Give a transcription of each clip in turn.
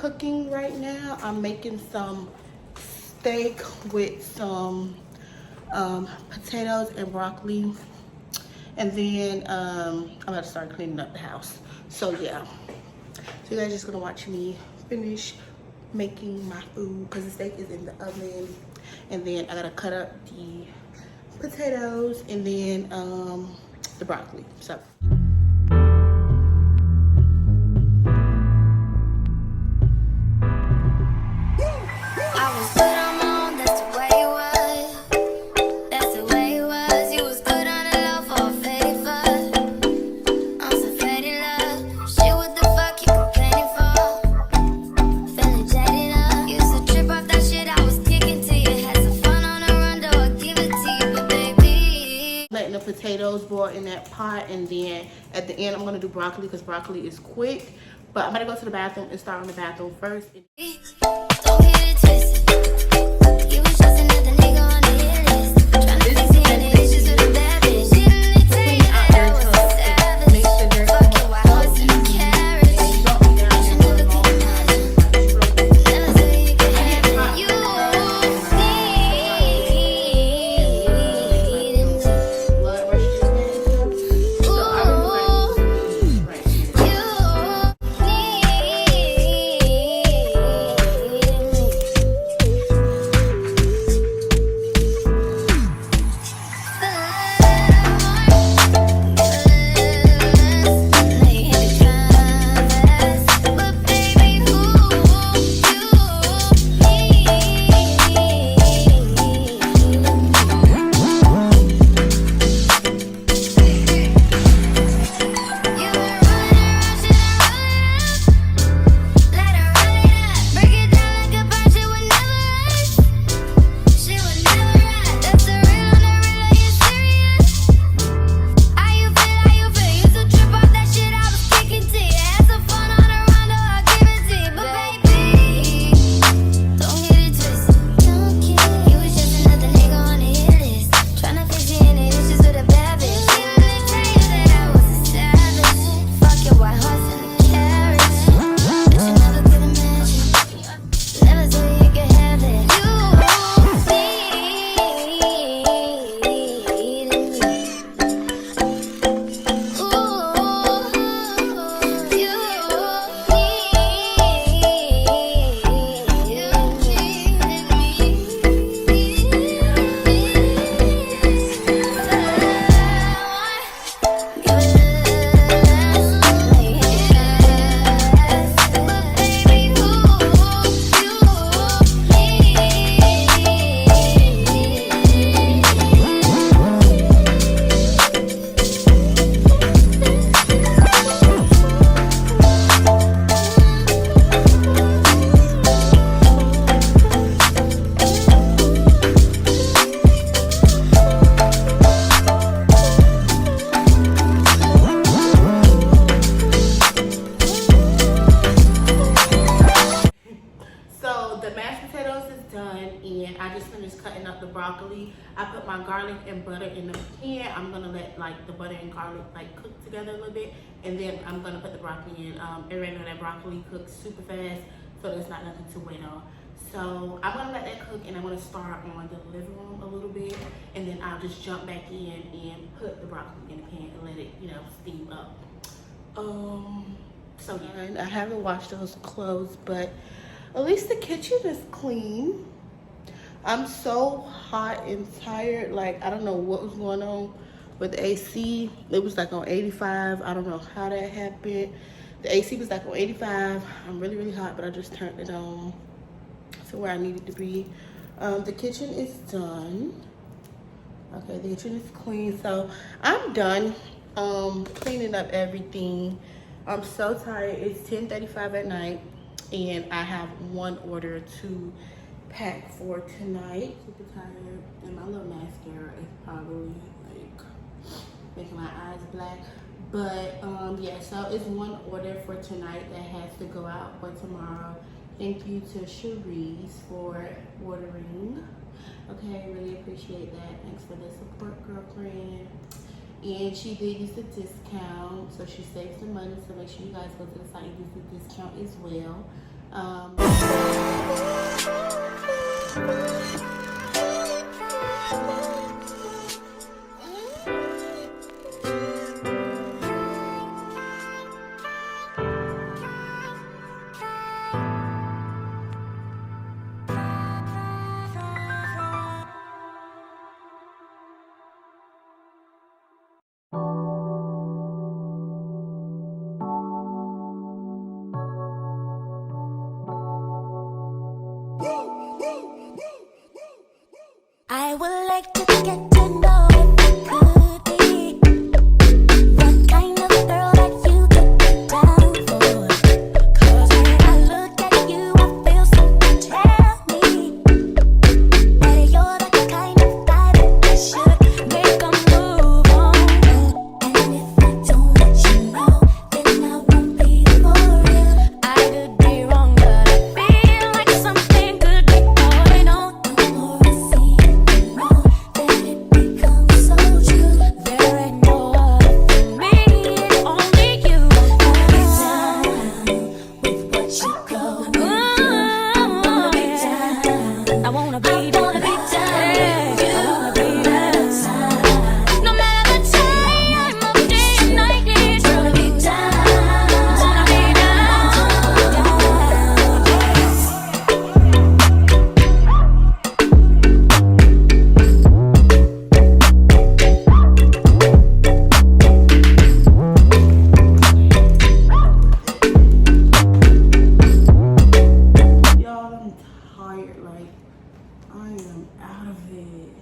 cooking right now. I'm making some steak with some potatoes and broccoli. And then I'm about to start cleaning up the house. So yeah, so you guys just gonna watch me finish making my food because the steak is in the oven. And then I gotta cut up the potatoes and then the broccoli. So potatoes boil in that pot, and then at the end I'm gonna do broccoli because broccoli is quick. But I'm gonna go to the bathroom and start in the bathroom first. Broccoli. I put my garlic and butter in the pan. I'm gonna let like the butter and garlic like cook together a little bit, and then I'm gonna put the broccoli in. Everybody know that broccoli cooks super fast, so there's not nothing to wait on. So I'm gonna let that cook, and I'm gonna start on the living room a little bit, and then I'll just jump back in and put the broccoli in the pan and let it, you know, steam up. So yeah, I haven't washed those clothes, but at least the kitchen is clean. I'm so hot and tired. Like, I don't know what was going on with the AC. It was like on 85. I don't know how that happened. The AC was like on 85. I'm really, really hot, but I just turned it on to where I needed to be. The kitchen is done. Okay, the kitchen is clean. So I'm done cleaning up everything. I'm so tired. It's 10:35 at night, and I have one order to pack for tonight. Super tired, and my little mascara is probably like making my eyes black. But yeah, so it's one order for tonight that has to go out for tomorrow. Thank you to Cherise for ordering. Okay, really appreciate that. Thanks for the support, girlfriend. And she did use the discount, so she saved some money. So make sure you guys go to the site and use the discount as well. I would like to get to know if you could be the kind of girl that you could be down for. 'Cause when I look at you, I feel something tell me that you're the kind of guy that I should make a move on. And if I don't let you know, then I won't be for real. I could be wrong, but I feel like something could be going on. The more I see it, the more that it becomes so true. There ain't no other for me, it's only you. Be down with what you go. I wanna be down. I wanna be down. I wanna be down. No matter the time of day and night, it's gonna be down. Wanna be down. Y'all, I'm tired. Like, I am out of it.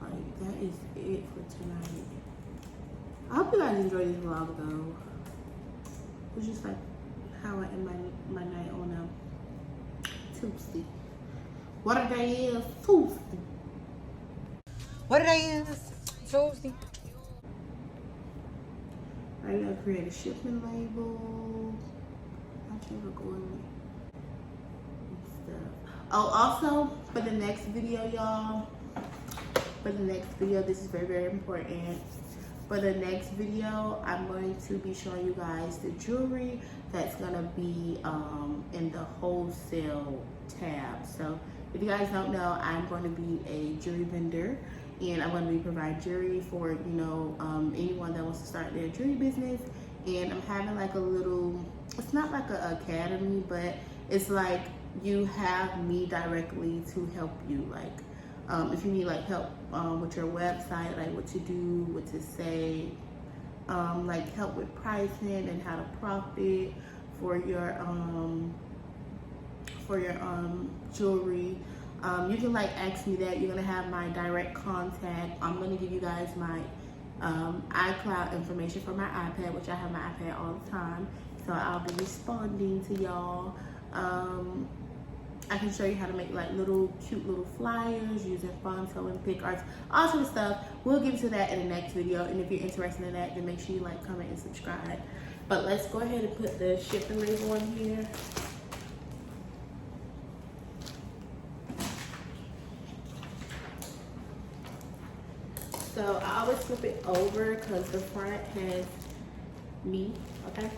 Like, that is it for tonight. I hope you guys enjoyed this vlog though. It's just like how I end my night on a Tuesday. What a day is Tuesday. What did I use? Tuesday. I gotta create a shipping label. I can't look on and stuff. Oh, also for the next video, y'all. For the next video, this is very, very important. For the next video, I'm going to be showing you guys the jewelry that's gonna be in the wholesale tab. So if you guys don't know, I'm going to be a jewelry vendor, and I'm going to be providing jewelry for, you know, anyone that wants to start their jewelry business. And I'm having like a little, it's not like an academy, but it's like you have me directly to help you. Like if you need like help with your website, like what to do, what to say, like help with pricing and how to profit for your jewelry, you can like ask me that. You're gonna have my direct contact. I'm gonna give you guys my iCloud information for my iPad, which I have my iPad all the time, so I'll be responding to y'all. I can show you how to make like cute little flyers using Fonto and PicArts, all sort of stuff. We'll get into that in the next video, and if you're interested in that, then make sure you like, comment, and subscribe. But let's go ahead and put the shipping label on here. So I always flip it over because the front has me, okay?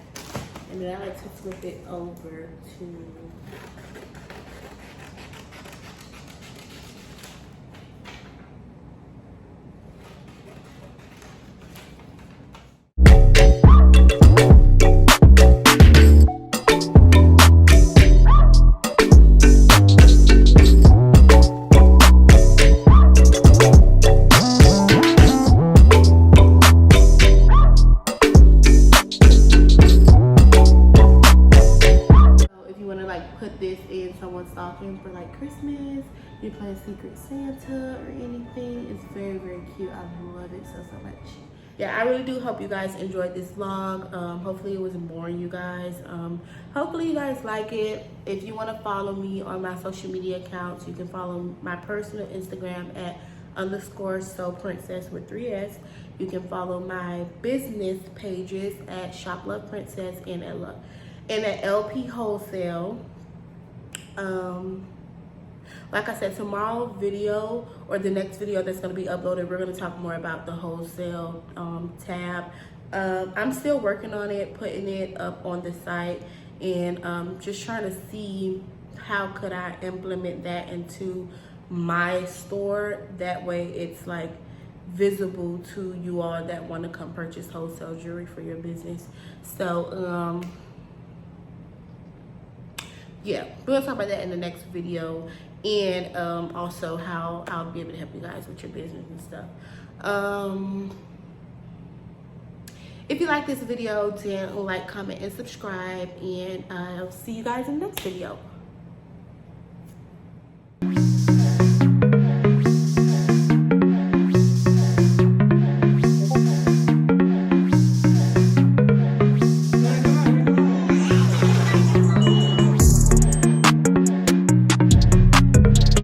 And then I like to flip it over to stocking for like Christmas, you're playing Secret Santa or anything. It's very, very cute. I love it so much. Yeah, I really do hope you guys enjoyed this vlog. Hopefully it wasn't boring, you guys. Hopefully you guys like it. If you want to follow me on my social media accounts, you can follow my personal Instagram at _SewPrincess with 3S. You can follow my business pages at Shop Love Princess and at LP Wholesale. Like I said, tomorrow video or the next video that's going to be uploaded, we're going to talk more about the wholesale tab. I'm still working on it, putting it up on the site, and just trying to see how could I implement that into my store. That way it's like visible to you all that want to come purchase wholesale jewelry for your business. So yeah, we'll talk about that in the next video, and also how I'll be able to help you guys with your business and stuff. If you like this video, then like, comment, and subscribe, and I'll see you guys in the next video.